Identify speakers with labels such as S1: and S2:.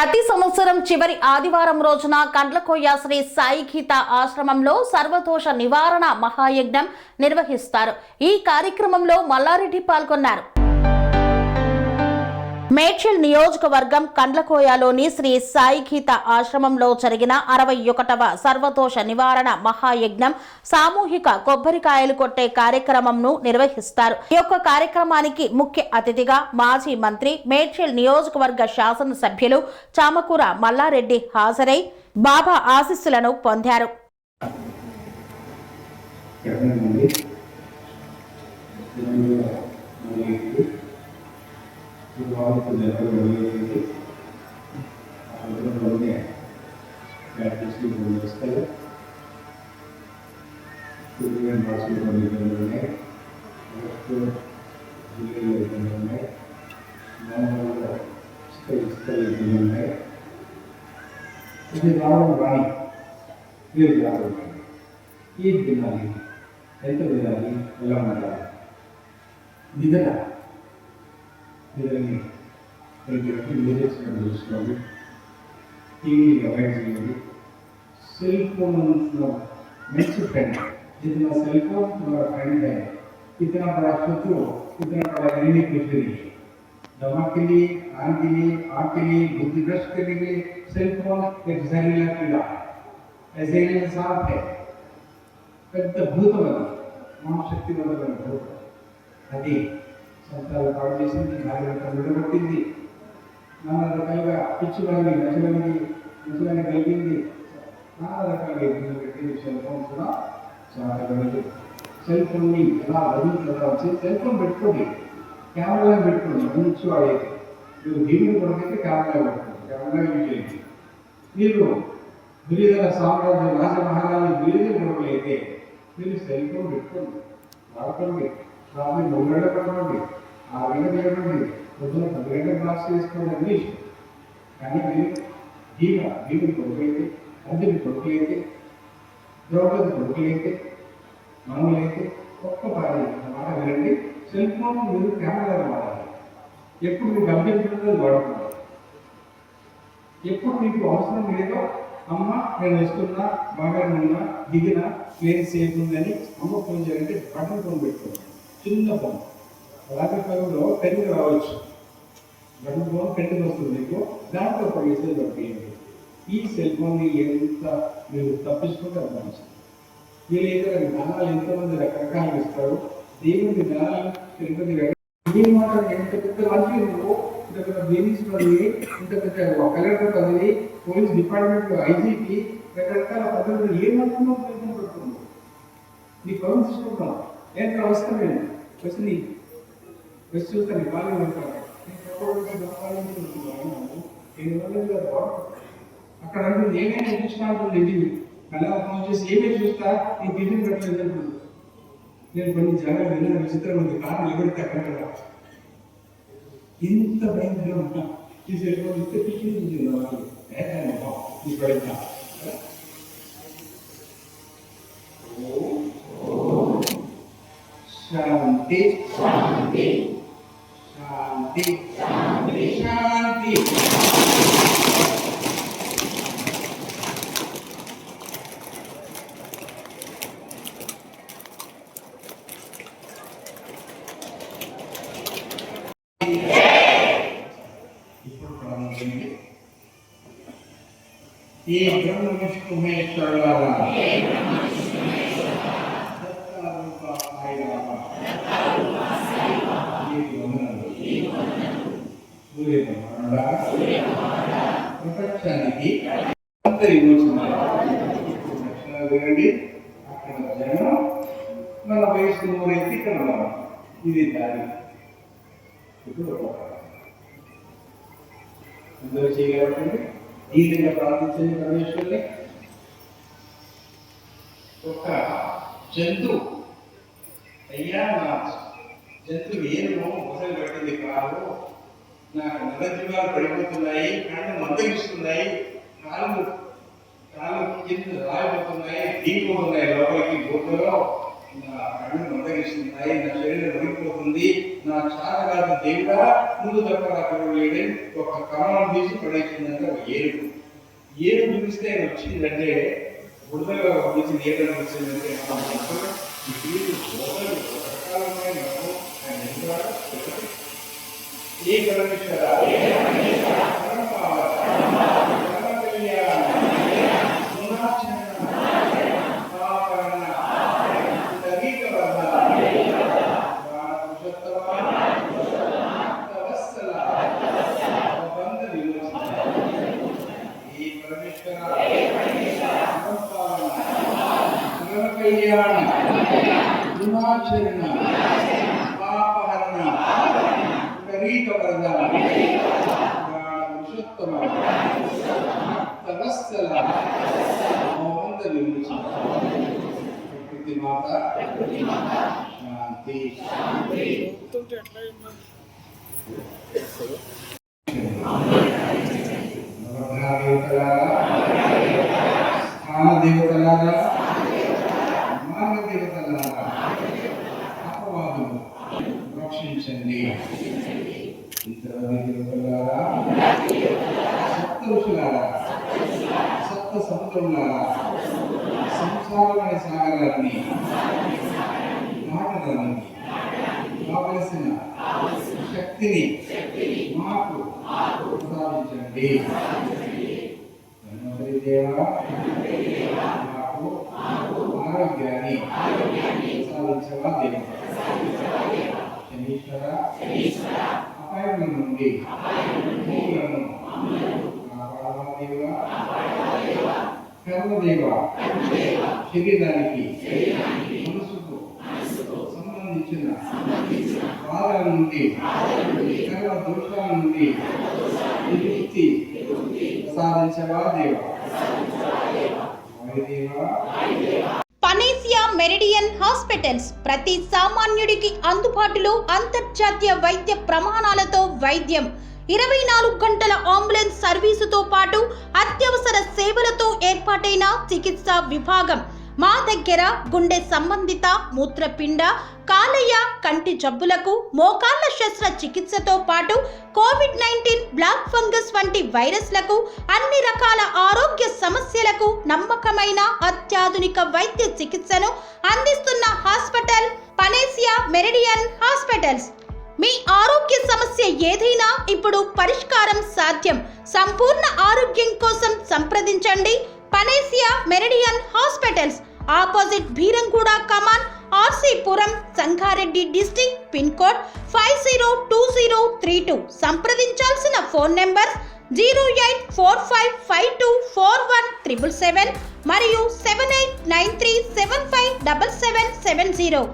S1: ప్రతి సంవత్సరం చివరి ఆదివారం రోజున కండ్లకోయ శ్రీ సాయి గీత ఆశ్రమంలో సర్వదోష నివారణ మహాయజ్ఞం నిర్వహిస్తారు. ఈ కార్యక్రమంలో మల్లారెడ్డి పాల్గొన్నారు. మేడ్చల్ నియోజకవర్గం కండ్లకోయలోని శ్రీ సాయి గీత ఆశ్రమంలో జరిగిన 61వ సర్వదోష నివారణ మహాయజ్ఞం సామూహిక కొబ్బరికాయలు కొట్టే కార్యక్రమంను నిర్వహిస్తారు. ఈ యొక్క కార్యక్రమానికి ముఖ్య అతిథిగా మాజీ మంత్రి మేడ్చల్ నియోజకవర్గ శాసనసభ్యులు చామకూర మల్లారెడ్డి హాజరై బాబా ఆశీస్సులను పొందారు.
S2: ఏది తినాలి, ఎంత తినాలి, ఎలా ఉండాలి, నిద్ర నిద్రని చూసుకోండి, టీవీ అవాయిడ్ చేయండి. सेल फोन मेरे फ्रेंड, जितना सेल फोन तुम्हारा फ्रेंड है, इतना बड़ा शत्रु, इतना बड़ा एनिमी कुछ नहीं है. दवा के लिए, खान के लिए, आँख के लिए, बुद्धि भ्रष्ट करने के लिए सेल फोन एक जहरीला कीड़ा है, जहरीला सांप है, పెద్ద భూతమది, మహాశక్తి వల్ల భూతం. అది సంతాలు పాడు చేసింది, భార్య విడగొట్టింది, నానా రకాలుగా పిచ్చివాడిని మంచివాడిని కలిగింది, నానా రకాలుగా ఇబ్బందులు పెట్టింది. సెల్ ఫోన్ కూడా చాలా గడువు. సెల్ ఫోన్ని ఎలా వదిలించవచ్చు? సెల్ ఫోన్ పెట్టుకోండి, కెమెరాలో పెట్టుకోండి, మంచి వాడేది. మీరు దీనికి కొడుకైతే కెమెరా పెట్టుకోండి, కెమెరా యూజ్ చేయండి. మీరు గిరిజన సామ్రాజ్య రాజమహారాజు గిరిజన కొడుకులైతే మీరు సెల్ ఫోన్ పెట్టుకోండి, వాడుకోండి. రాత్రి 3 గంటలు పడుకోండి, 6 గంటలు లేకండి, పొద్దున 10 గంటలు క్లాస్ చేసుకోండి, అన్ని ఇష్టం. కానీ మీరు దీని కొడుకులైతే, అర్జుని కొడుకులైతే, ద్రౌపది కొడుకులైతే, మనములైతే ఒక్క మాట వినండి. సెల్ ఫోన్ మీరు కెమెరా వాడాలి. ఎప్పుడు మీకు అభ్యర్థులు వాడుకోవాలి. ఎప్పుడు మీకు అవసరం లేదో, అమ్మ నేను వస్తున్నా, బాగా ఉన్నా, దిగిన ప్లేస్ సేఫ్ ఉందని అమ్మ ఫోన్ చేయాలంటే బటన్ ఫోన్ పెట్టుకోండి, చిన్న ఫోన్. అలాగే కాలంలో పెన్ను రావచ్చు, బటన్ ఫోన్ పెన్ను వస్తుంది మీకు, దాంట్లో ఒక మెసేజ్ పంపించండి. ఈ సెల్ ఫోన్ని ఎంత మీరు తప్పించుకుంటే అది మంచిది. వీలైతే జ్ఞానాలు ఎంతోమంది రకరకాలు ఇస్తారు. దేవుడి జ్ఞానాలు ఏ మాట ఎంత పెద్ద మంచి నువ్వు ఇంత పెద్ద బిజినెస్ పదవి, ఇంత పెద్ద కలెక్టర్ పదవి, పోలీస్ డిపార్ట్మెంట్ ఐజీపీ, రకరకాల పదవులు ఏమనుకున్నా ప్రయత్నం పెడుతున్నావు. నీ పదవి తీసుకుంటున్నావు, ఎంత అవసరం లేదు. వచ్చి చూస్తాను బాగా ఉంటాను, అక్కడ అంటుంది ఏమైనా చూసినా ఉంటుంది. ఇది మళ్ళీ ఫోన్ చేసి ఏమేమి చూస్తా, నీ బిల్డింగ్ పెట్టలేదు అంటుంది. నేను కొన్ని జనాలు విన్న విచిత్రం ఉంది, కారణం ఎవరికి అక్కడ ఇంత భయంకరంగా ఉంటా ఈ సెల్ ఫోన్ ఇంత పిచ్చి పడతా. శాంతి శాంతి శాంతి శాంతి. ये ब्रह्म विष्णु महेश्वराला ప్రపంచానికి వినండి. అక్కడ జనం మన వయసు మూడైతే ఇక్కడ రావాలి. ఇది దారి. ఇప్పుడు అందరూ చేయగలగండి. ఈ విధంగా ప్రార్థించండి పరమేశ్వరుని. ఒక జంతువు, అయ్యా నా జంతువు ఏమో మొదలు పెట్టింది కాదు, నాకు నగజీవాలు పడిపోతున్నాయి, కళ్ళు మందగిస్తున్నాయి, కాళ్ళు కింద రాలిపోతున్నాయి, దిగిపోతున్నాయి లోపలికి గోడలో, నా కళ్ళు మందగిస్తున్నాయి, నా శరీరం వణికిపోతుంది, నా చాల కాదు దేవుడా అందుకు తప్ప నాకు లేదని ఒక కమలం తీసి పడేసిందంటే ఒక ఏడు పిలిస్తే ఆయన వచ్చిందంటే బుడదలో పిలిచి ఏడు పిలిచిందంటే ఈ పిలుపు బోధలు రకరకాలమైన ఆయన ఎందుకు ఏ పరమేశ్వర గుణాచరణ పాపహరణ విపరీత వరద పురుషోత్తమ భక్తవత్సల మోహంద విమోచన ప్రకృతి మాత శాంతి నవగ్రహదేవతలారా స్థాన దేవతలారా మార్గదేవతలారా అపవాదులు రక్షించండి దేవతలారా సప్త ఋషులారా సప్త సముద్రములారా సంసారమైన సాగరాన్ని దాటడానికి కావలసిన శక్తిని మాకు ప్రసాదించండి ధన్వంతరి దేవా మాకు ఆరోగ్యాన్ని ప్రసాదించవా దేవ శనీశ్వర అపాయముల నుండి భూములను కాపాడవా దేవ కర్మదేవ శరీరానికి మనసుకు సంబంధించిన బాధల నుండి కర్మ దోషాల నుండి నివృత్తి ప్రసాదించవా దేవ
S1: పనేసియా మెరిడియన్ హాస్పిటల్స్ ప్రతి సామాన్యుడికి అందుబాటులో అంతర్జాతీయ వైద్య ప్రమాణాలతో వైద్యం 24 గంటల అంబులెన్స్ సర్వీసుతో పాటు అత్యవసర సేవలతో ఏర్పాటైన చికిత్సా విభాగం మా దగ్గర గుండె సంబంధిత మూత్రపిండ కాలేయ కంటి జబ్బులకు మోకాళ్ల శస్త్రచికిత్సతో పాటు కోవిడ్-19 బ్లాక్ ఫంగస్ వంటి వైరస్లకు అన్ని రకాల ఆరోగ్య సమస్యలకు నమ్మకమైన అత్యాధునిక వైద్య చికిత్సను అందిస్తున్న హాస్పిటల్ పనేసియా మెరిడియన్ హాస్పిటల్స్. మీ ఆరోగ్య సమస్య ఏదైనా ఇప్పుడు పరిష్కారం సాధ్యం. సంపూర్ణ ఆరోగ్యం కోసం సంప్రదించండి Panacea Meridian Hospitals, opposite Bheeramguda Kaman, RC Puram, Sangareddy district, pin code 502032. సంప్రదించాల్సిన ఫోన్ నెంబర్ 0845524177 మరియు 7893757770.